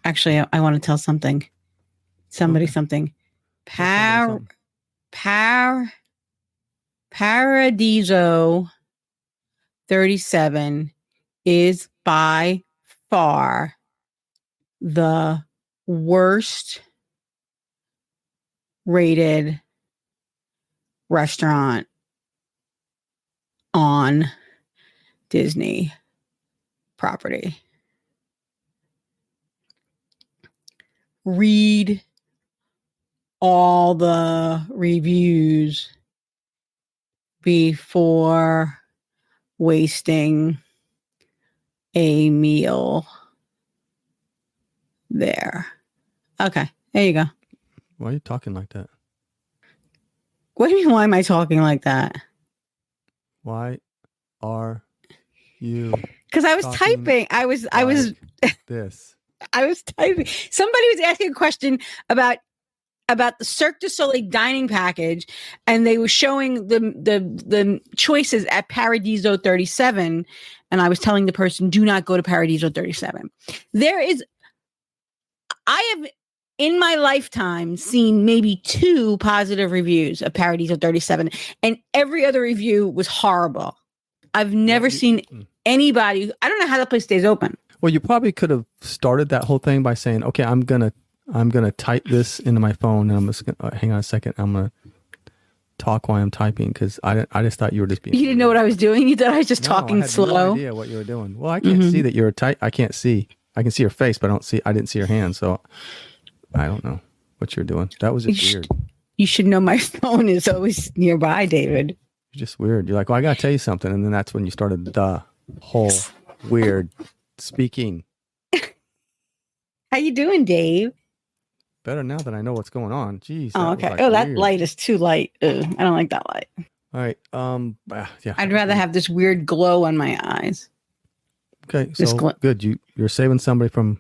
Actually, I want to tell something. Somebody something. Paradiso 37 is by far the worst rated restaurant on Disney property. Read all the reviews before wasting a meal there. Okay, there you go. Why are you talking like that? What do you mean, why am I talking like that? Why are you? Because I was typing. I was this. I was typing. Somebody was asking a question about the Cirque du Soleil dining package, and they were showing the choices at Paradiso 37, and I was telling the person, do not go to Paradiso 37. I have in my lifetime seen maybe 2 positive reviews of Paradiso 37, and every other review was horrible. I've never seen anybody. I don't know how the place stays open. Well, you probably could have started that whole thing by saying, okay, I'm gonna type this into my phone, and I'm just gonna hang on a second. I'm gonna talk while I'm typing, because I just thought you were just being. You didn't know what I was doing. You thought I was just talking slow. I had no idea what you were doing. Well, I can't see that you're I can't see. I can see your face, but I didn't see your hand, so I don't know what you're doing. That was just weird. You should know my phone is always nearby, David. You're just weird. You're like, well, I gotta tell you something, and then that's when you started the whole weird speaking. How you doing, Dave? Better now that I know what's going on. Jeez. Oh, okay. Like that light is too light. I don't like that light. All right. Yeah. I'd rather have this weird glow on my eyes. Okay. So good. You're saving somebody from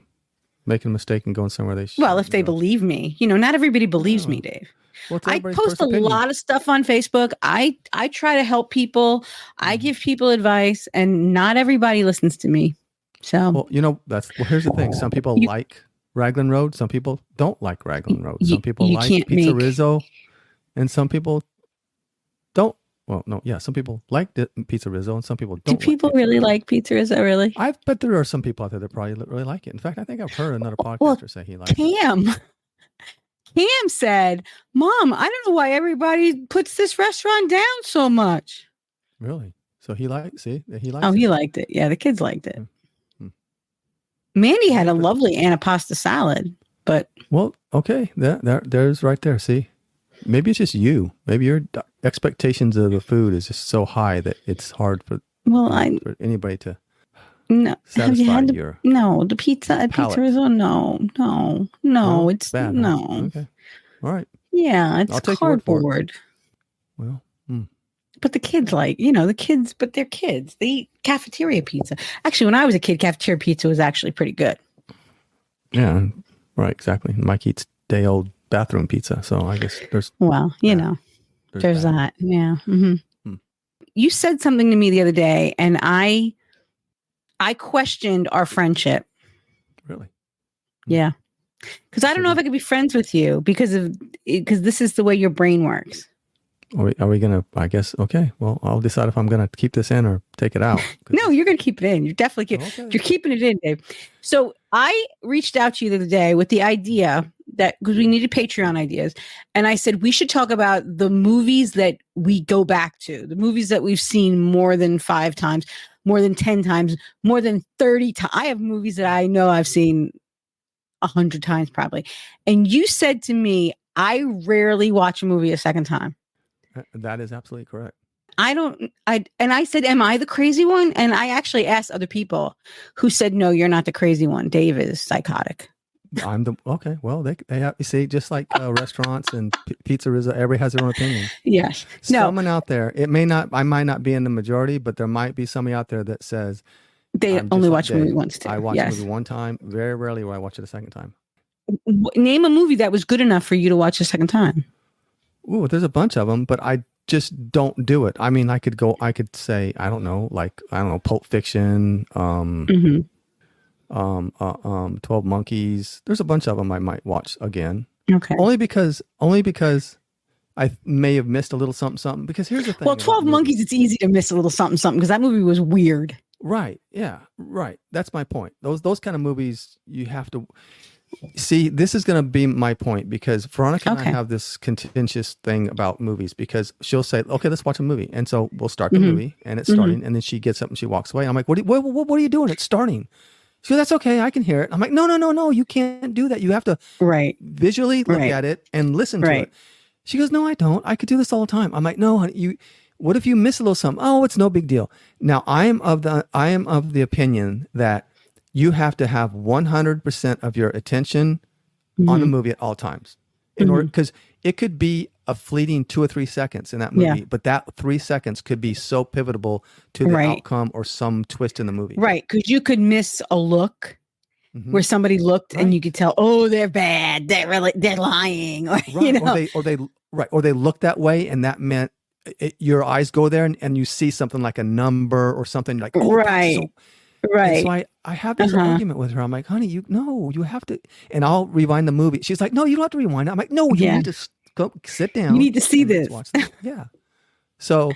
making a mistake and going somewhere they should. Well, if they believe me, not everybody believes me, Dave. Well, I post a lot of stuff on Facebook. I try to help people. I give people advice, and not everybody listens to me. So, well, here's the thing. Some people like Raglan Road. Some people don't like Raglan Road. Some people like Pizza Rizzo, and some people don't. Well, no, yeah, some people like Pizza Rizzo, and some people don't. Do people really like Pizza Rizzo? Really? I bet there are some people out there that probably really like it. In fact, I think I've heard another podcaster say he likes it. Cam said, "Mom, I don't know why everybody puts this restaurant down so much." Really? So he liked. He liked. Oh, he liked it. Yeah, the kids liked it. Mandy had a lovely antipasta salad, but okay, there's right there. See, maybe it's just you. Maybe your expectations of the food is just so high that it's hard for anybody to satisfy your. No, the pizza at Pizza Rizzo. No, it's bad. No. Okay, all right. Yeah, it's cardboard. Well. But the kids but they're kids. They eat cafeteria pizza. Actually, when I was a kid, cafeteria pizza was actually pretty good. Yeah, right, exactly. Mike eats day-old bathroom pizza, so I guess there's... Well, there's that. Yeah. Mm-hmm. You said something to me the other day, and I questioned our friendship. Really? Yeah. Because I don't know if I could be friends with you because this is the way your brain works. Are we going to, I guess, okay, well, I'll decide if I'm going to keep this in or take it out. No, you're going to keep it in. You're definitely You're keeping it in, Dave. So I reached out to you the other day with the idea that, because we needed Patreon ideas, and I said we should talk about the movies that we go back to, the movies that we've seen more than 5 times, more than 10 times, more than 30 times. I have movies that I know I've seen 100 times probably. And you said to me, I rarely watch a movie a second time. That is absolutely correct. I said, am I the crazy one? And I actually asked other people who said, no, you're not the crazy one. Dave is psychotic. Okay. Well, they have, you see, just like restaurants and Pizza Rizzo, everybody has their own opinion. Yes. Someone out there, I might not be in the majority, but there might be somebody out there that says they only watch a movie once too. I watch a movie one time. Very rarely will I watch it a second time. Name a movie that was good enough for you to watch a second time. Ooh, there's a bunch of them, but I just don't do it. I mean, I could say, I don't know, Pulp Fiction, 12 Monkeys. There's a bunch of them I might watch again. Okay. Only because I may have missed a little something. Because here's the thing. Well, 12 Monkeys, it's easy to miss a little something because that movie was weird. Right. Yeah. Right. That's my point. Those kind of movies you have to see. This is going to be my point because Veronica and I have this contentious thing about movies because she'll say, "Okay, let's watch a movie," and so we'll start the movie and it's starting, and then she gets up and she walks away. I'm like, "What are you doing? It's starting." She goes, "That's okay. I can hear it." I'm like, No. You can't do that. You have to visually look at it and listen to it. She goes, "No, I don't. I could do this all the time." I'm like, "No, honey, what if you miss a little something?" "Oh, it's no big deal." Now, I am of the opinion that you have to have 100% of your attention on the movie at all times, in order, because it could be a fleeting 2 or 3 seconds in that movie, but that 3 seconds could be so pivotal to the outcome or some twist in the movie. Right, because you could miss a look where somebody looked and you could tell, oh, they're bad, they're lying, or or they look that way, and that meant your eyes go there, and you see something like a number or something like right. And so I have this argument with her. I'm like, "Honey, you have to," and I'll rewind the movie. She's like, "No, you don't have to rewind it." I'm like, "No, you need to go sit down. You need to see this." Watch this. Yeah. So,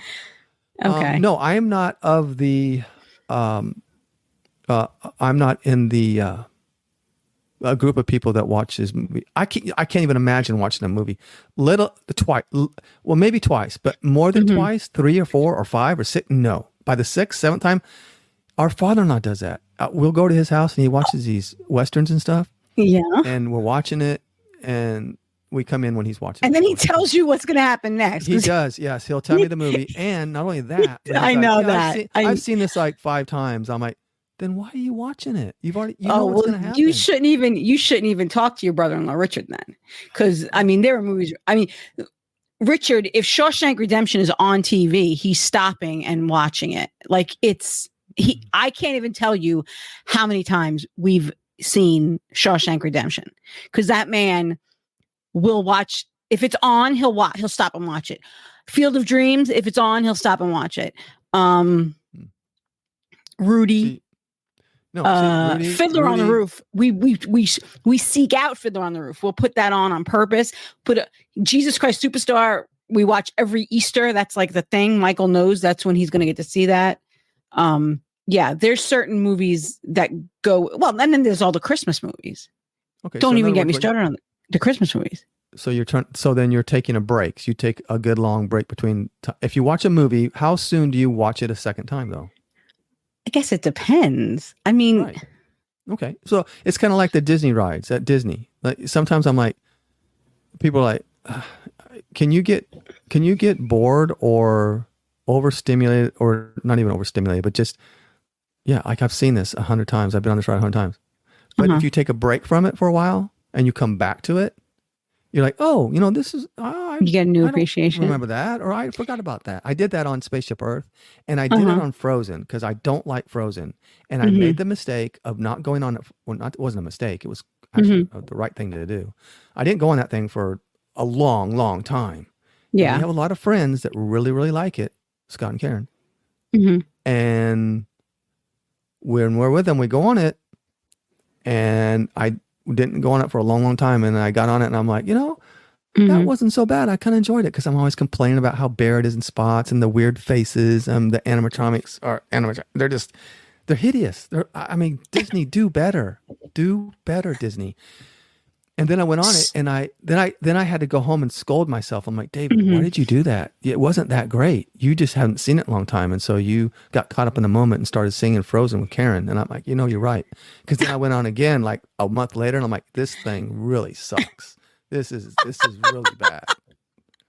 no, I am not of the. I'm not in the a group of people that watches movie. I can't even imagine watching a movie maybe twice, but more than twice, 3 or 4 or 5 or 6. No, by the 6th, 7th time. Our father-in-law does that. We'll go to his house and he watches these Westerns and stuff. Yeah. And we're watching it and we come in when he's watching and then he tells you what's going to happen next. He does. Yes. He'll tell me the movie. And not only that, but I know that. I've seen this like 5 times. I'm like, then why are you watching it? You know what's going to happen. You shouldn't even talk to your brother-in-law, Richard, then. Because, I mean, there are movies. I mean, Richard, if Shawshank Redemption is on TV, he's stopping and watching it. Like I can't even tell you how many times we've seen Shawshank Redemption, because that man will watch. If it's on, he'll stop and watch it. Field of Dreams, if it's on, he'll stop and watch it. Rudy. Fiddler on the Roof. We seek out Fiddler on the Roof. We'll put that on purpose. Jesus Christ Superstar. We watch every Easter. That's like the thing. Michael knows that's when he's going to get to see that. There's certain movies that go well, and then there's all the Christmas movies. Okay, don't even get me started on the Christmas movies. So then you're taking a break. So you take a good long break between. If you watch a movie, how soon do you watch it a second time, though? I guess it depends. I mean, right. Okay, so it's kind of like the Disney rides at Disney. Like sometimes I'm like, people are like, can you get bored or overstimulated, or not even overstimulated, but just like I've seen this 100 times. I've been on this ride 100 times. But if you take a break from it for a while and you come back to it, you're like, oh, this is you get a new appreciation. Remember that, or I forgot about that. I did that on Spaceship Earth, and I did it on Frozen because I don't like Frozen, and I made the mistake of not going on it. Well, it wasn't a mistake; it was actually the right thing to do. I didn't go on that thing for a long, long time. Yeah, and we have a lot of friends that really, really like it. Scott and Karen, and when we're with them, we go on it, and I didn't go on it for a long, long time, and I got on it, and I'm like, that wasn't so bad. I kind of enjoyed it because I'm always complaining about how bare it is in spots and the weird faces. The animatronics are they're hideous. Disney, do better, Disney. And then I went on it, and then I had to go home and scold myself. I'm like, David, why did you do that? It wasn't that great. You just hadn't seen it in a long time, and so you got caught up in the moment and started singing Frozen with Karen. And I'm like, you're right. Because then I went on again like a month later, and I'm like, this thing really sucks. This is really bad.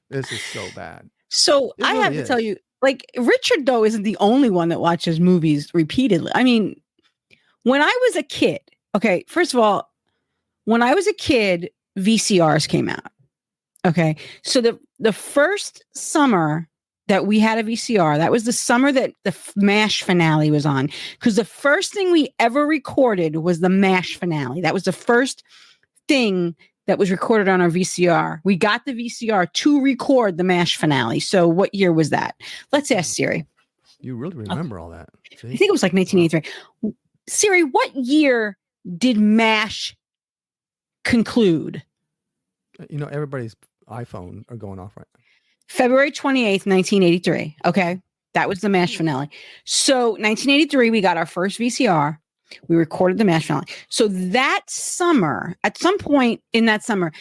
This is so bad. So I have to tell you, like, Richard though isn't the only one that watches movies repeatedly. I mean, when I was a kid, okay, first of all. When I was a kid, VCRs came out. Okay. So the first summer that we had a VCR, that was the summer that the MASH finale was on. Because the first thing we ever recorded was the MASH finale. That was the first thing that was recorded on our VCR. We got the VCR to record the MASH finale. So what year was that? Let's ask Siri. You really remember all that. See? I think it was like 1983. Wow. Siri, what year did MASH conclude? Everybody's iPhone are going off right now. February 28th, 1983. Okay. That was the MASH finale. So 1983, we got our first VCR. We recorded the MASH finale. So that summer, at some point in that summer,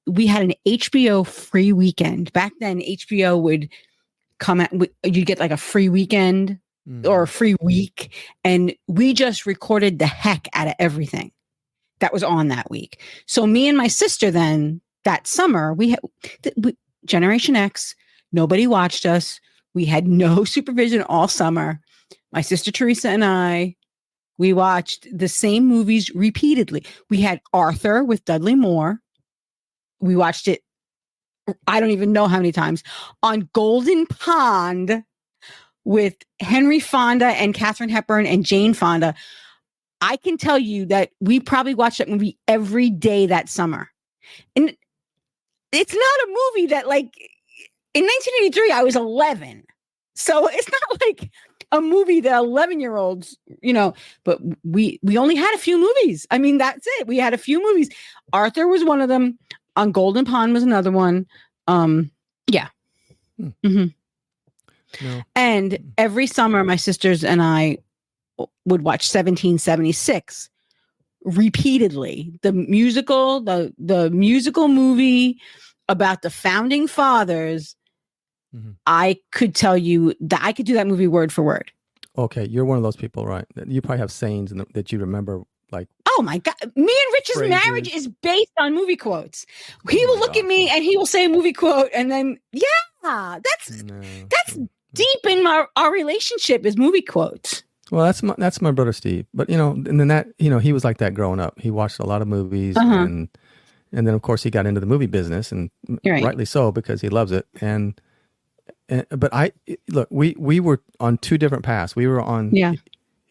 we had an HBO free weekend. Back then, HBO would come out, you'd get like a free weekend or a free week. And we just recorded the heck out of everything that was on that week. So me and my sister then, that summer, we Generation X, nobody watched us. We had no supervision all summer. My sister Teresa and I, we watched the same movies repeatedly. We had Arthur with Dudley Moore. We watched it, I don't even know how many times, on Golden Pond with Henry Fonda and Katharine Hepburn and Jane Fonda. I can tell you that we probably watched that movie every day that summer. And it's not a movie that, like, in 1983, I was 11. So it's not like a movie that 11-year-olds, but we only had a few movies. I mean, that's it. We had a few movies. Arthur was one of them. On Golden Pond was another one. Yeah. Mm-hmm. No. And every summer, my sisters and I would watch 1776 repeatedly. The musical, the musical movie about the founding fathers. Mm-hmm. I could tell you that I could do that movie word for word. Okay, you're one of those people, right? You probably have sayings that you remember, like. Oh my God! Me and Rich's marriage is based on movie quotes. He will look at me and he will say a movie quote, and then that's deep in our relationship is movie quotes. Well, that's my brother Steve, but and then that he was like that growing up. He watched a lot of movies, and then of course he got into the movie business, and rightly so because he loves it. But we were on two different paths. We were on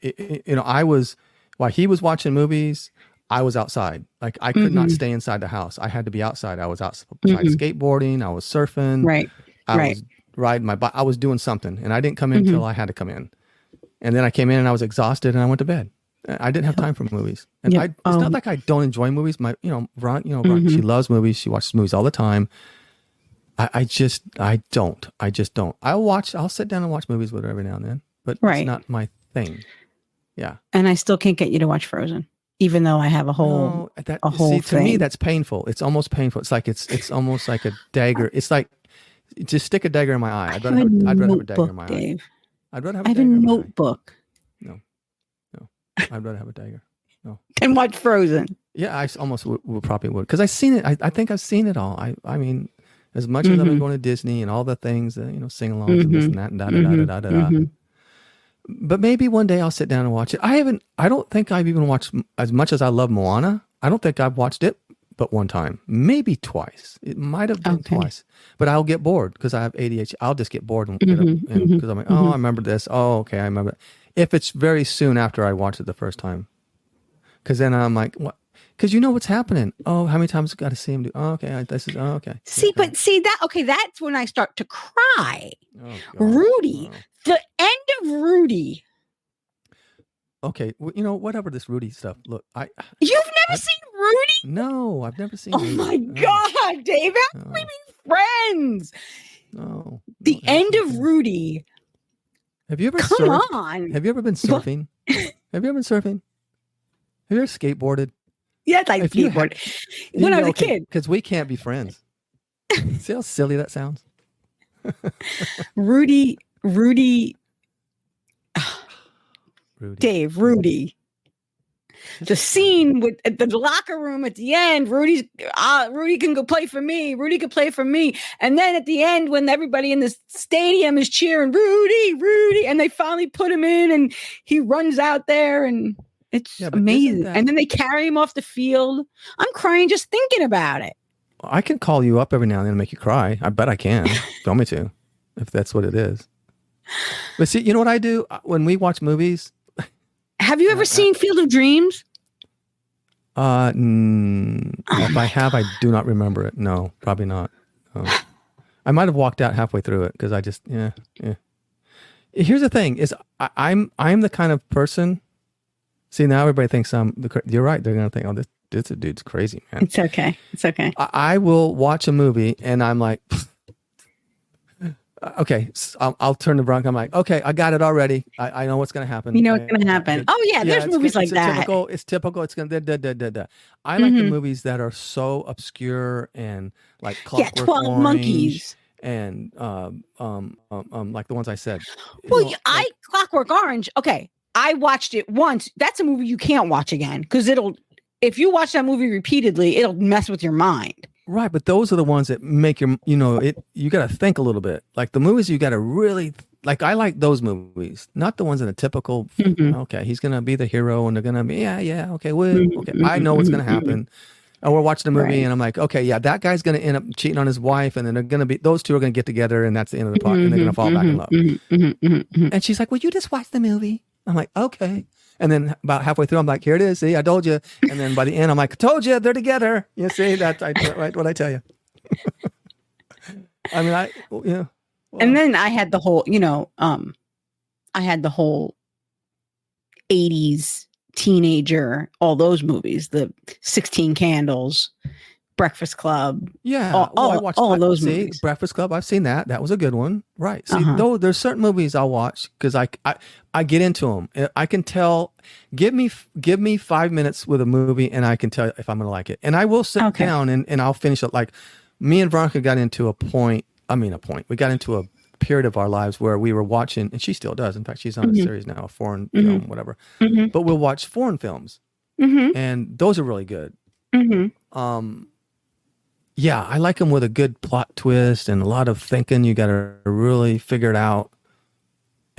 I was. While he was watching movies, I was outside. Like I could not stay inside the house. I had to be outside. I was outside skateboarding. I was surfing. Right. I was riding my bike. I was doing something, and I didn't come in until I had to come in. And then I came in, and I was exhausted, and I went to bed. I didn't have time for movies. And it's not like I don't enjoy movies. My, Ron, she loves movies. She watches movies all the time. I just don't. I'll sit down and watch movies with her every now and then, but it's not my thing. Yeah. And I still can't get you to watch Frozen, even though I have a whole thing. To me, that's painful. It's almost painful. It's like it's almost like a dagger. It's like just stick a dagger in my eye. I'd rather have a dagger in my eye. I'd rather have a dagger in my notebook. No. I'd rather have a dagger. No. And watch Frozen. Yeah, I almost would probably would because I've seen it. I think I've seen it all. I mean, as much as I've been going to Disney and all the things, sing-alongs and this and that and da-da-da-da-da-da. But maybe one day I'll sit down and watch it. I don't think I've even watched, as much as I love Moana, I don't think I've watched it but one time, maybe twice. It might have been twice, but I'll get bored because I have ADHD. I'll just get bored and get up because I'm like, oh, I remember this. Oh, okay, I remember it. If it's very soon after I watched it the first time, because then I'm like, what? Because you know what's happening. Oh, how many times I got to see him do? Oh, okay, this is, oh, okay. That's when I start to cry. Oh, Rudy. Oh. The end of Rudy. Okay, well, whatever this Rudy stuff. Look, you've never seen Rudy? No, I've never seen. Oh Rudy. My God, Dave! How can we be friends? No. The end of Rudy. Have you ever Come on? Have you ever been surfing? Have you ever been surfing? Have you ever skateboarded? Yes, I skateboarded when I was a kid. Because we can't be friends. See how silly that sounds? Rudy. Dave, Rudy. The scene with the locker room at the end, Rudy can go play for me. Rudy can play for me. And then at the end, when everybody in the stadium is cheering, Rudy, and they finally put him in and he runs out there and it's amazing. And then they carry him off the field. I'm crying just thinking about it. I can call you up every now and then and make you cry. I bet I can. Tell me to, if that's what it is. But see, you know what I do when we watch movies? Have you ever seen Field of Dreams? If I have, I do not remember it. No, probably not. I might have walked out halfway through it because I just, Here's the thing: is I'm the kind of person See, now everybody thinks you're right. They're going to think, oh, this dude's crazy, man. It's okay. It's okay. I will watch a movie and I'm like, okay, I'll turn the Bronco. I'm like, okay, I got it already. I know what's going to happen. You know what's going to happen. Oh yeah, there's movies like that. It's typical. It's going to I like the movies that are so obscure and like Clockwork 12 Orange Monkeys. And like the ones I said. Well, Clockwork Orange. Okay, I watched it once. That's a movie you can't watch again because if you watch that movie repeatedly, it'll mess with your mind. Right, but those are the ones that make you got to think a little bit. Like the movies you got to really like. I like those movies, not the ones in a typical. Okay, he's gonna be the hero, and they're gonna be okay. I know what's gonna happen. And we're watching the movie, and I'm like, okay, yeah, that guy's gonna end up cheating on his wife, and then those two are gonna get together, and that's the end of the plot, and they're gonna fall back in love. And she's like, "Well, you just watch the movie." I'm like, okay. And then about halfway through, I'm like, here it is. See, I told you. And then by the end, I'm like, I told you, they're together. You see, that's right what I tell you. I mean, Well. And then I had the whole, I had the whole 80s teenager, all those movies, the 16 Candles, Breakfast Club. Yeah. I watched all those movies. Breakfast Club, I've seen that. That was a good one. Right. See, though there's certain movies I'll watch because I get into them. I can tell, give me 5 minutes with a movie and I can tell if I'm going to like it. And I will sit down and I'll finish it. Like me and Veronica got into a point. We got into a period of our lives where we were watching, and she still does. In fact, she's on a series now, a foreign film, whatever. But we'll watch foreign films. And those are really good. Yeah, I like them with a good plot twist and a lot of thinking. You got to really figure it out.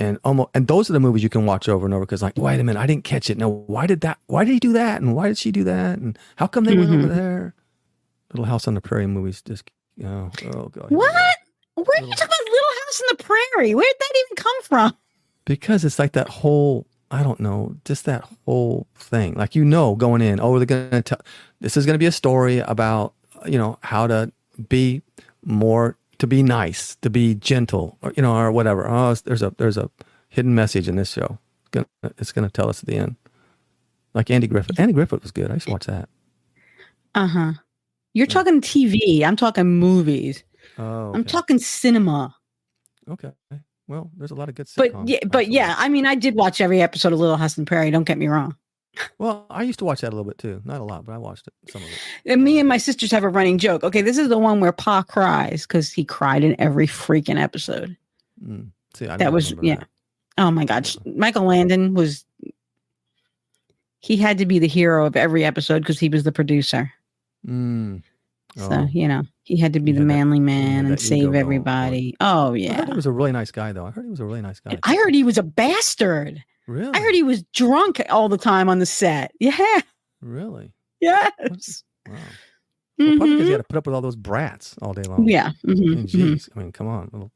And those are the movies you can watch over and over because, like, wait a minute, I didn't catch it. No, why did he do that? And why did she do that? And how come they went over there? Little House on the Prairie movies just, oh God. What? Where are you talking about Little House on the Prairie? Where did that even come from? Because it's like that whole, I don't know, just that whole thing. Like, going in, they're going to tell, this is going to be a story about, how to be more, to be nice, to be gentle, or, or whatever. Oh, there's a hidden message in this show. It's going to tell us at the end. Like Andy Griffith. Andy Griffith was good. I used to watch that. You're talking TV. I'm talking movies. Oh, okay. I'm talking cinema. Okay. Well, there's a lot of good sitcoms. But I mean, I did watch every episode of Little House on the Prairie. Don't get me wrong. Well, I used to watch that a little bit too. Not a lot, but I watched some of it. And me and my sisters have a running joke. Okay, this is the one where Pa cries because he cried in every freaking episode. See, that was that. Oh my God, Michael Landon he had to be the hero of every episode because he was the producer. So he had to be the manly man and save everybody. Oh yeah. I heard he was a really nice guy, though. I heard he was a really nice guy. I heard he was a bastard. Really? I heard he was drunk all the time on the set. Yeah. Really? Yes. Wow. Well, probably because he had to put up with all those brats all day long. Yeah. Jeez. I mean, come on, little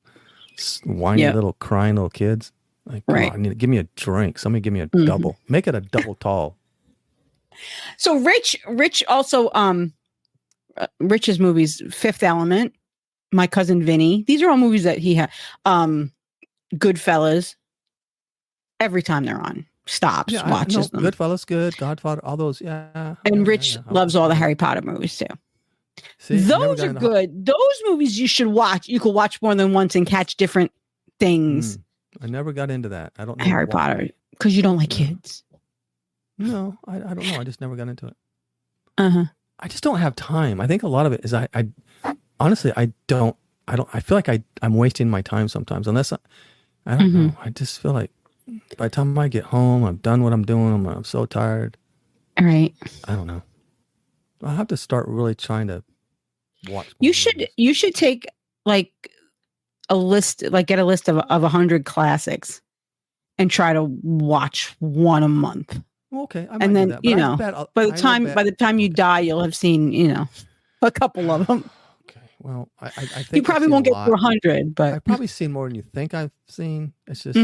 whiny little crying little kids. Like, come on, give me a drink. Somebody give me a double. Make it a double tall. So Rich also Rich's movies, Fifth Element, My Cousin Vinny. These are all movies that he had. Goodfellas. Every time they're on, stops, watches them. Goodfellas, good. Godfather, all those. Yeah. And Rich loves all the Harry Potter movies too. See, those are good. Those movies you should watch. You could watch more than once and catch different things. I never got into that. I don't know. Harry Potter, because you don't like kids. No, I don't know. I just never got into it. I just don't have time. I think a lot of it is I honestly, I feel like I'm wasting my time sometimes unless I don't know. I just feel like by the time I get home, I'm done what I'm doing. I'm so tired. All right. I don't know. I'll have to start really trying to watch. You should take like a list, like get a list of 100 classics and try to watch one a month. Okay. And then, by the time you die, you'll have seen, a couple of them. Okay. Well, I think you probably won't get to 100, but I've probably seen more than you think I've seen. It's just,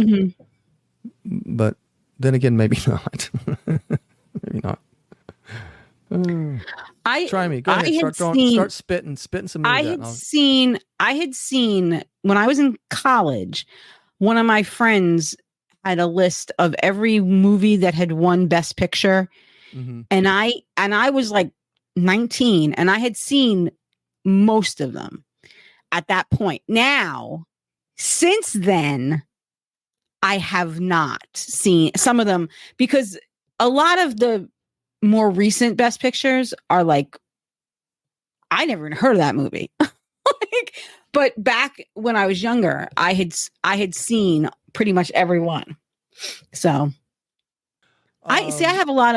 but then again, maybe not. Maybe not. Try me. Go ahead. Start spitting some movies. I had seen when I was in college, one of my friends had a list of every movie that had won Best Picture. Mm-hmm. And I was like 19 and I had seen most of them at that point. Now, since then, I have not seen some of them because a lot of the more recent Best Pictures are like, I never even heard of that movie. But back when I was younger, I had seen pretty much every one. So I have a lot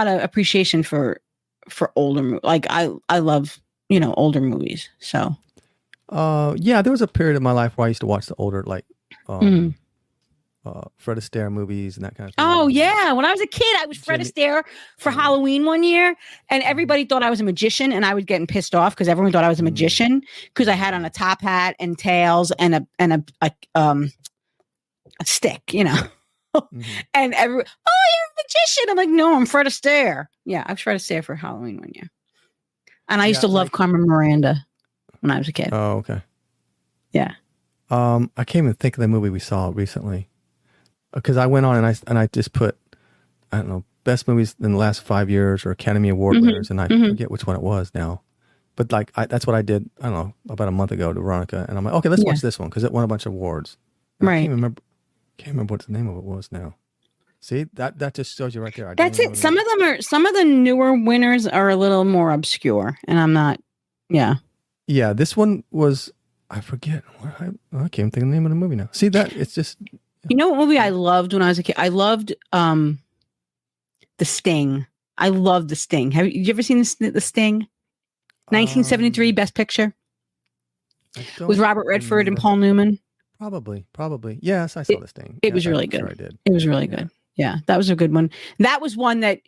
of appreciation for older movies. Like I love, older movies. So yeah, there was a period of my life where I used to watch the older, like Fred Astaire movies and that kind of thing. Oh yeah, when I was a kid, I was Fred Astaire for Halloween one year, and everybody thought I was a magician, and I was getting pissed off because everyone thought I was a magician because I had on a top hat and tails and a stick, and everyone, oh, you're a magician. I'm like, no, I'm Fred Astaire. Yeah, I was Fred Astaire for Halloween one year, and I used to love Carmen Miranda when I was a kid. Oh, okay. Yeah. I can't even think of the movie we saw recently. Because I went on and I just put, I don't know, best movies in the last 5 years or Academy Award winners, and I forget which one it was now. But like that's what I did, I don't know, about a month ago to Veronica, and I'm like, okay, let's watch this one because it won a bunch of awards. And I can't remember what the name of it was now. See, that just shows you right there. That's it. Some of the newer winners are a little more obscure, and I'm not. Yeah. Yeah, this one was, I forget. I can't even think of the name of the movie now. See that it's just. You know what movie I loved when I was a kid? I loved The Sting. I loved The Sting. Have you ever seen The Sting? 1973 Best Picture with Robert Redford and Paul Newman. Probably. Yes, I saw The Sting. It was really good. Sure I did. It was really good. Yeah, that was a good one. That was one that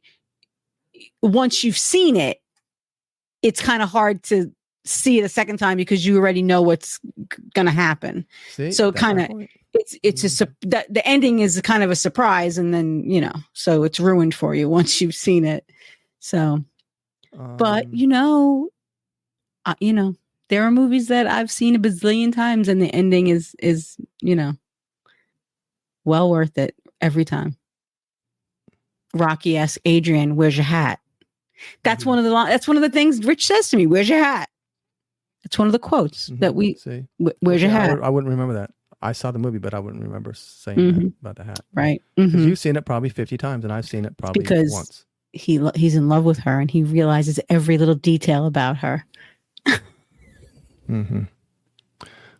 once you've seen it, it's kind of hard to see it a second time because you already know what's going to happen. See, so kind of. The ending is kind of a surprise, and then so it's ruined for you once you've seen it. So, but there are movies that I've seen a bazillion times, and the ending is well worth it every time. Rocky asks Adrian, "Where's your hat?" That's one of the things Rich says to me. "Where's your hat?" It's one of the quotes that we see. Where's your hat? I wouldn't remember that. I saw the movie, but I wouldn't remember saying that about the hat. Right. Because you've seen it probably 50 times, and I've seen it probably once. He's in love with her, and he realizes every little detail about her.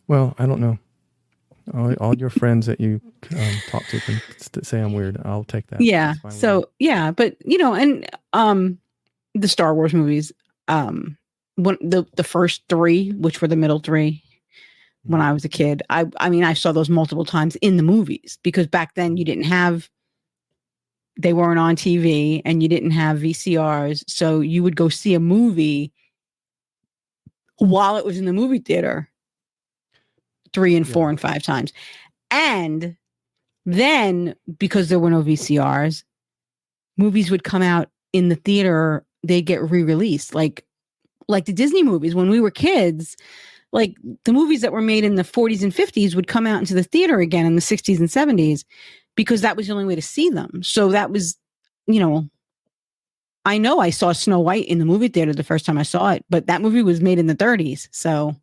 Well, I don't know. All your friends that you talk to can say I'm weird. I'll take that. Yeah. So yeah, but and the Star Wars movies, the first three, which were the middle three. When I was a kid, I mean, I saw those multiple times in the movies because back then they weren't on TV and you didn't have VCRs. So you would go see a movie while it was in the movie theater 3 and 4 and 5 times. And then because there were no VCRs, movies would come out in the theater. They'd get re-released like the Disney movies when we were kids. Like the movies that were made in the 40s and 50s would come out into the theater again in the 60s and 70s because that was the only way to see them. So that was, I know I saw Snow White in the movie theater the first time I saw it, but that movie was made in the 30s. So,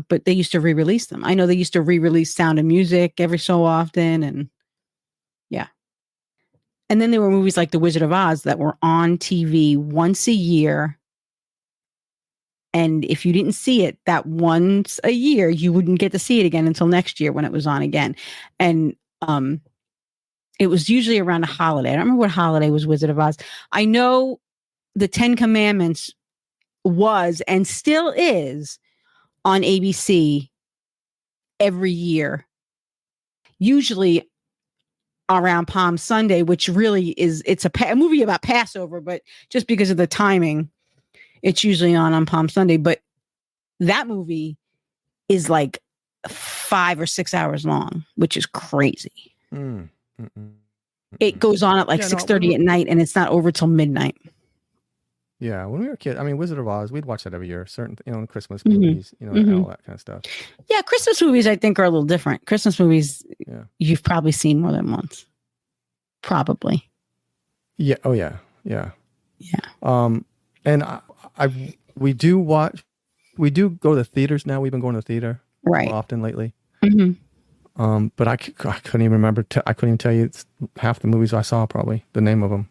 but they used to re-release them. I know they used to re-release Sound of Music every so often. And yeah. And then there were movies like The Wizard of Oz that were on TV once a year. And if you didn't see it that once a year, you wouldn't get to see it again until next year when it was on again. And it was usually around a holiday. I don't remember what holiday was Wizard of Oz. I know the 10 Commandments was and still is on ABC every year, usually around Palm Sunday, which really it's a movie about Passover, but just because of the timing, it's usually on Palm Sunday. But that movie is like 5 or 6 hours long, which is crazy. It goes on at like 6:30 at night, and it's not over till midnight. Yeah, when we were kids, I mean, Wizard of Oz, we'd watch that every year. Certain, Christmas movies, and all that kind of stuff. Yeah, Christmas movies I think are a little different. Christmas movies, you've probably seen more than once. Probably. Yeah. Oh yeah. Yeah. Yeah. And we do go to the theaters now. We've been going to the theater more often lately. But I couldn't even remember. I couldn't even tell you half the movies I saw, probably the name of them.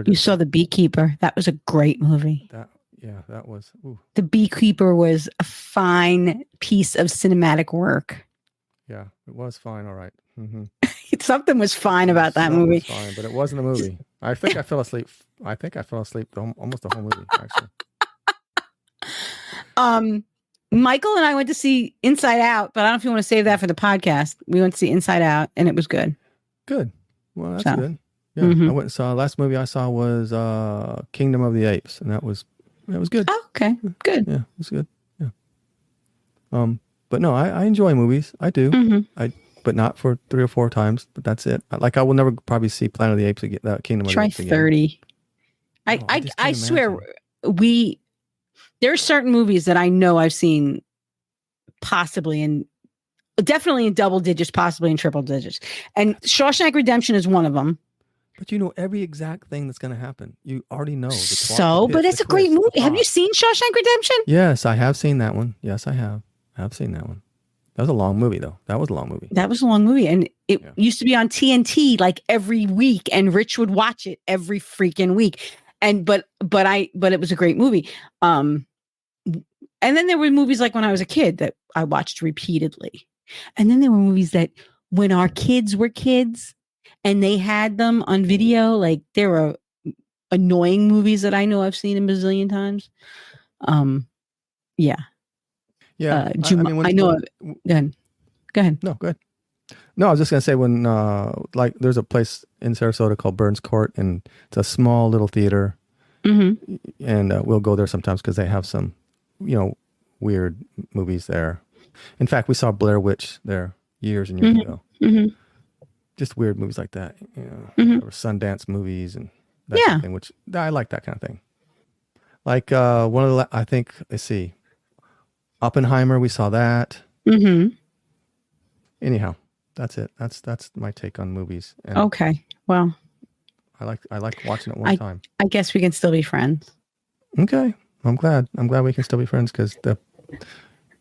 You saw The Beekeeper. That was a great movie. That was. Ooh. The Beekeeper was a fine piece of cinematic work. Yeah, it was fine. All right. Mm-hmm. Something was fine about that movie. Was fine, but it wasn't a movie. I think I fell asleep. Almost the whole movie, actually. Michael and I went to see Inside Out, but I don't know if you want to save that for the podcast. We went to see Inside Out, and it was good. Good. Well, that's good. Yeah, I went and saw. Last movie I saw was Kingdom of the Apes, and that was good. Oh, okay, good. Yeah, it was good. Yeah. But no, I enjoy movies. I do. But not for 3 or 4 times. But that's it. Like I will never probably see Planet of the Apes again. Kingdom of the Apes again. Try 30. I swear there are certain movies that I know I've seen possibly definitely in double digits, possibly in triple digits. And Shawshank Redemption is one of them. But you know every exact thing that's going to happen. You already know. But it's a great movie. Have you seen Shawshank Redemption? Yes, I have seen that one. Yes, I have. I've seen that one. That was a long movie, though. That was a long movie. And it used to be on TNT like every week, and Rich would watch it every freaking week. But it was a great movie. And then there were movies like when I was a kid that I watched repeatedly. And then there were movies that when our kids were kids and they had them on video, like there were annoying movies that I know I've seen a bazillion times. Yeah. Yeah. I know. Go ahead. No, go ahead. No, I was just going to say when, like there's a place in Sarasota called Burns Court, and it's a small little theater. And we'll go there sometimes because they have some, weird movies there. In fact, we saw Blair Witch there years and years ago. Just weird movies like that, or Sundance movies and that kind of thing, which I like that kind of thing. Like one of the, I think, let's see, Oppenheimer, we saw that. Anyhow, that's it. That's my take on movies. And okay, well, I like watching it one time. I guess we can still be friends. Okay, I'm glad we can still be friends because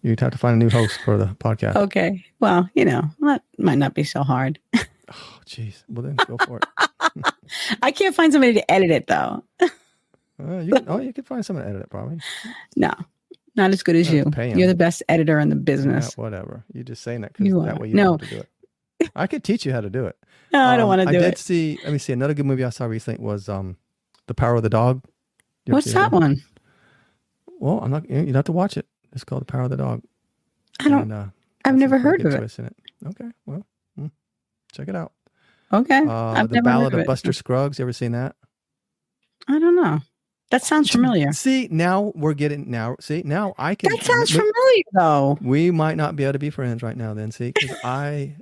you'd have to find a new host for the podcast. Okay, well, that might not be so hard. Oh, jeez. Well, then go for it. I can't find somebody to edit it, though. You could find someone to edit it, probably. No, not as good as you. You're the best editor in the business. Yeah, whatever. You're just saying that because that way you don't have to do it. I could teach you how to do it. No, I don't want to do it. Let me see. Another good movie I saw recently was The Power of the Dog. What's that one? Well, you'd have to watch it. It's called The Power of the Dog. I've never heard of it. Okay, well, check it out. Okay. The Ballad of Buster Scruggs. You ever seen that? I don't know. That sounds familiar. See, now we're getting now I can. That sounds familiar, though. We might not be able to be friends right now, then. See, because I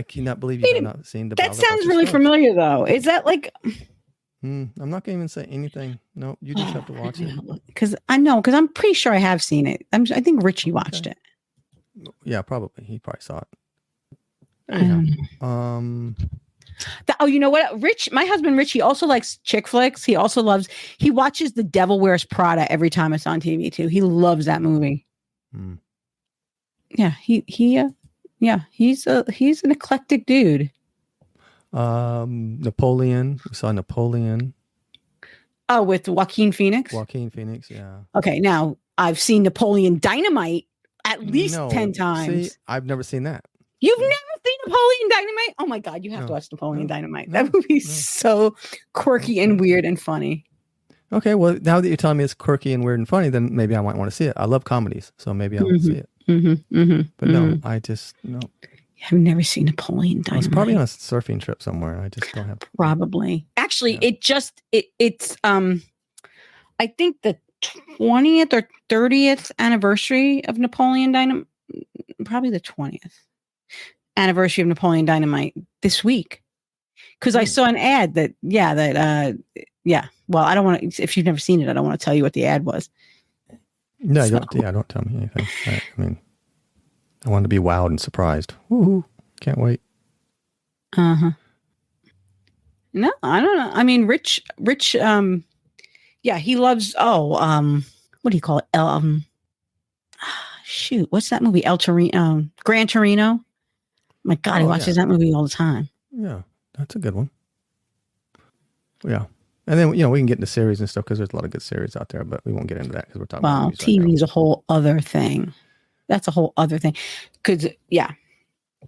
cannot believe you have not seen the. That sounds really familiar, though. Is that like? I'm not going to even say anything. No, you just have to watch it. Because I'm pretty sure I have seen it. I think Richie watched it. Yeah, probably. He probably saw it. Anyhow, you know what? My husband Richie also likes chick flicks. He watches The Devil Wears Prada every time it's on TV too. He loves that movie. Yeah, he's an eclectic dude. Napoleon. We saw Napoleon. Oh, with Joaquin Phoenix? Yeah. Okay, now I've seen Napoleon Dynamite at least 10 times. See, I've never seen that. You've never seen Napoleon Dynamite? Oh my God, you have to watch Napoleon Dynamite. That movie's so quirky and weird and funny. Okay, well, now that you're telling me it's quirky and weird and funny, then maybe I might want to see it. I love comedies, so maybe I'll see it. But no, I just, no. I've never seen Napoleon Dynamite. It's probably on a surfing trip somewhere. I just don't have. Probably. Actually, it's I think the 20th or 30th anniversary of Napoleon Dynamite. Probably the 20th anniversary of Napoleon Dynamite this week. because I saw an ad that well, I don't want to, if you've never seen it, I don't want to tell you what the ad was. No, don't tell me anything. I mean, I want to be wowed and surprised. Woohoo. Can't wait. No, I don't know. I mean, Rich, he loves, what do you call it? Shoot, what's that movie? Gran Torino. My God, he watches that movie all the time. Yeah, that's a good one. Yeah. And then, we can get into series and stuff because there's a lot of good series out there, but we won't get into that because we're talking about movies TV is a whole other thing. That's a whole other thing. Because, yeah,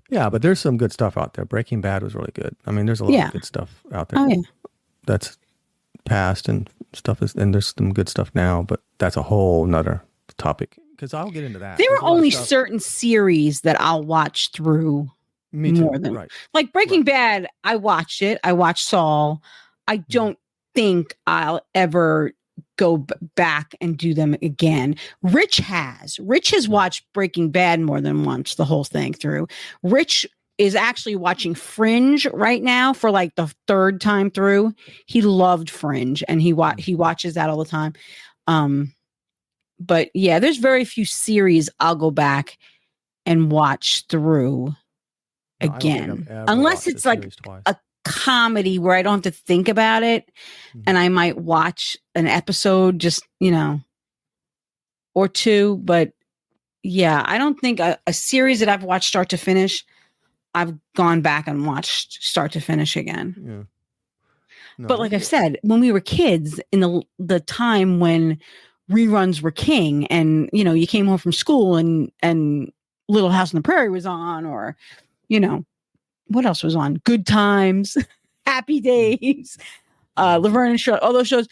but there's some good stuff out there. Breaking Bad was really good. I mean, there's a lot of good stuff out there. That's past and stuff and there's some good stuff now, but that's a whole nother topic because I'll get into that. There are only certain series that I'll watch through more than like Breaking Bad. I watched it. I watched Saul. I don't think I'll ever go back and do them again. Rich has watched Breaking Bad more than once, the whole thing through. Rich is actually watching Fringe right now for like the third time through. He loved Fringe and he watches that all the time. But yeah, there's very few series I'll go back and watch through again, unless it's like a comedy where I don't have to think about it, and I might watch an episode just or two. But yeah, I don't think a series that I've watched start to finish, I've gone back and watched start to finish again. Yeah. No, but like I've said, when we were kids, in the time when reruns were king, and you came home from school and Little House on the Prairie was on, or what else was on? Good Times, Happy Days, Laverne and Shirley, all those shows.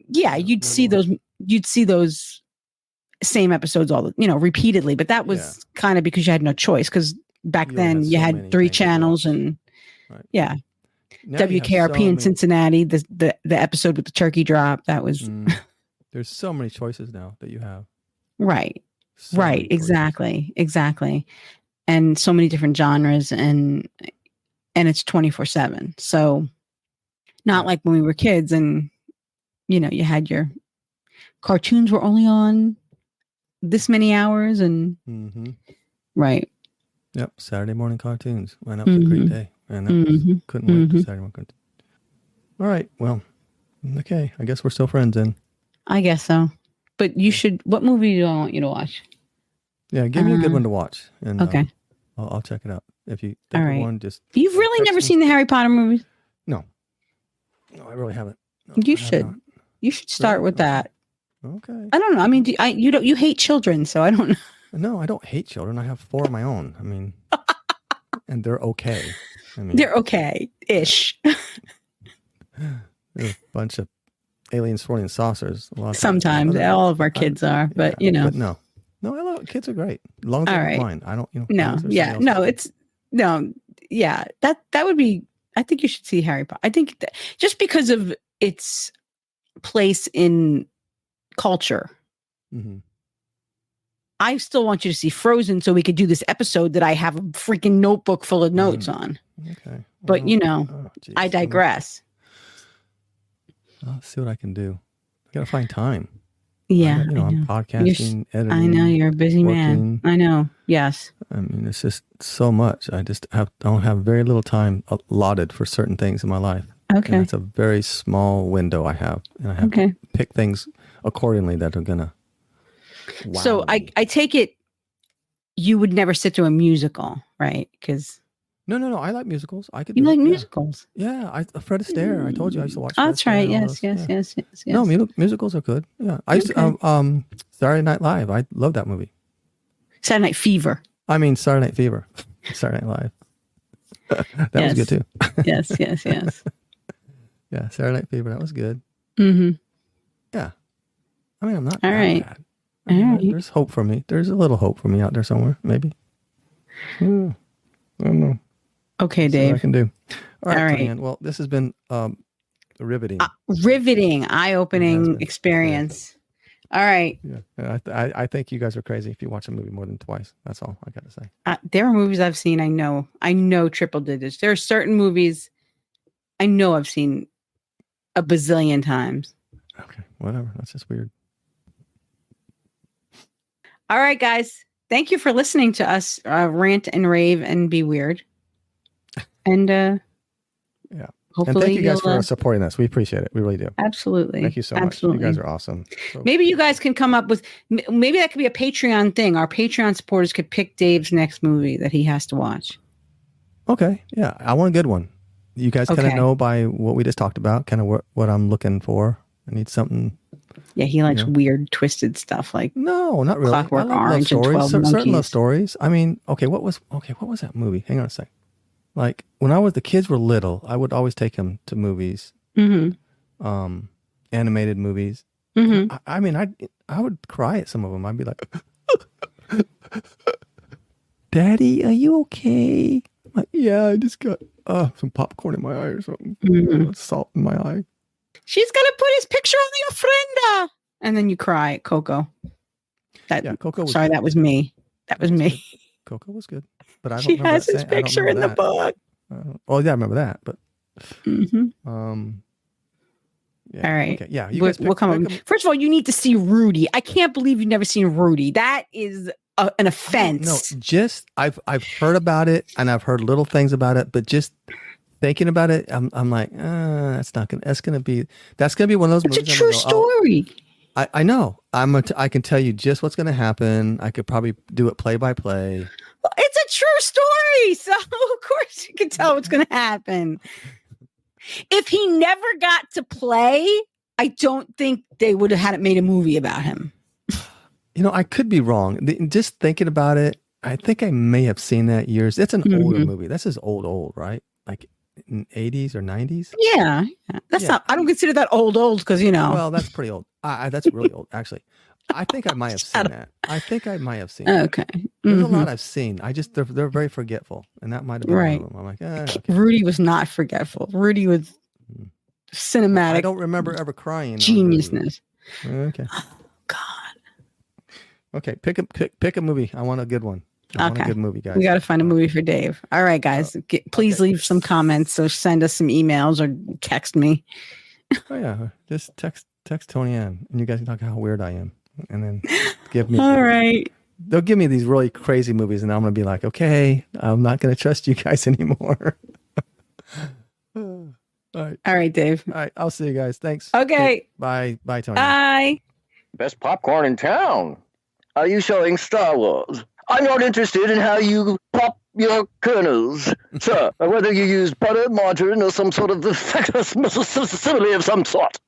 You'd see those same episodes repeatedly, but that was kind of because you had no choice, because back then you had 3 channels and now WKRP in Cincinnati, the episode with the turkey drop, that was there's so many choices now that you have. Exactly. And so many different genres, and it's 24/7. So not like when we were kids and you had your cartoons were only on this many hours and right. Yep. Saturday morning cartoons. Man, that was a great day. Man, that couldn't wait for Saturday morning cartoons. All right. Well, okay. I guess we're still friends then. I guess so. But you should, what movie do I want you to watch? Yeah, give me a good one to watch, and okay, I'll check it out. If you think of one, just you've really never seen the Harry Potter movies? No, I really haven't. No, you should. You should start with that. Okay. I don't know. I mean, you hate children, so I don't know. No, I don't hate children. I have 4 of my own. I mean, and they're okay. I mean, they're okay-ish. There's a bunch of aliens, flying saucers. Sometimes all of our kids are, but But no, I love kids are great. As long as they're mine. I don't. That would be. I think you should see Harry Potter. I think that just because of its place in culture. I still want you to see Frozen so we could do this episode that I have a freaking notebook full of notes on. Okay. But I digress. I'll see what I can do. I gotta find time. Yeah. I'm podcasting, editing. I know you're a busy man. I know. Yes. I mean, it's just so much. I just don't have very little time allotted for certain things in my life. Okay. And it's a very small window I have. And I have to pick things accordingly that are gonna wow So me. I take it you would never sit through a musical, right? Because No. I like musicals. I could. You do like it. musicals? Yeah. Fred Astaire. I told you I used to watch. Oh, that's right. Yes. No, musicals are good. Yeah, I used to. Saturday Night Live. I love that movie. Saturday Night Fever. I mean, Saturday Night Fever. Saturday Night Live. That was good too. Yes. Yeah, Saturday Night Fever. That was good. Yeah. I mean, I'm not. All right. Bad. I mean, there's hope for me. There's a little hope for me out there somewhere. Maybe. I don't know. Okay, Dave. I can do. All right. Diane. Well, this has been riveting. Riveting, eye-opening experience. Yeah. All right. Yeah. I think you guys are crazy if you watch a movie more than twice. That's all I got to say. There are movies I've seen. I know triple digits. There are certain movies I know I've seen a bazillion times. Okay, whatever. That's just weird. All right, guys. Thank you for listening to us rant and rave and be weird. And yeah. Hopefully and thank you guys for supporting us. We appreciate it. We really do. Absolutely. Thank you so much. You guys are awesome. So. Maybe you guys can come up with, maybe that could be a Patreon thing. Our Patreon supporters could pick Dave's next movie that he has to watch. Okay. Yeah. I want a good one. You guys kind of know by what we just talked about, kind of what I'm looking for. I need something. Yeah, he likes weird, twisted stuff like no, not really. Clockwork Orange and 12 Monkeys. Certain love stories. I mean, what was that movie? Hang on a sec. Like when the kids were little, I would always take them to movies, animated movies. Mm-hmm. I mean, I would cry at some of them. I'd be like, "Daddy, are you okay?" I'm like, yeah, I just got some popcorn in my eye or something. Salt in my eye. She's gonna put his picture on the ofrenda, and then you cry, Coco. Coco. Sorry, that was me. That was me. Coco was good. But I don't she has his picture in the book. Oh yeah, I remember that. But yeah, all right. Okay. Yeah, we'll come up. First of all, you need to see Rudy. I can't believe you've never seen Rudy. That is an offense. No, just I've heard about it and I've heard little things about it, but just thinking about it, I'm like, that's gonna be one of those movies. It's a true story. I know. I can tell you just what's gonna happen. I could probably do it play by play. It's a true story, so of course you can tell what's going to happen. If he never got to play, I don't think they would have made a movie about him. I could be wrong. Just thinking about it, I think I may have seen that years. It's an older movie. This is old, right? Like in 80s or 90s? Yeah. That's not, I don't consider that old because, Well, that's pretty old. That's really old, actually. I think I might have seen that. Okay. There's a lot I've seen. They're very forgetful, and that might have been one of them. I'm like, okay. Rudy was not forgetful. Rudy was cinematic. I don't remember ever crying. Geniusness. Okay. Oh God. Okay, pick a movie. I want a good one. I want a good movie, guys. We got to find a movie for Dave. All right, guys. Please leave some comments or send us some emails or text me. Oh yeah, just text Tony Ann, and you guys can talk how weird I am. And then give me all right. They'll give me these really crazy movies, and I'm gonna be like, okay, I'm not gonna trust you guys anymore. All right, Dave. All right, I'll see you guys. Thanks. Okay. Bye, Tony. Bye. Best popcorn in town. Are you showing Star Wars? I'm not interested in how you pop your kernels, sir. Or whether you use butter, margarine, or some sort of facsimile of some sort.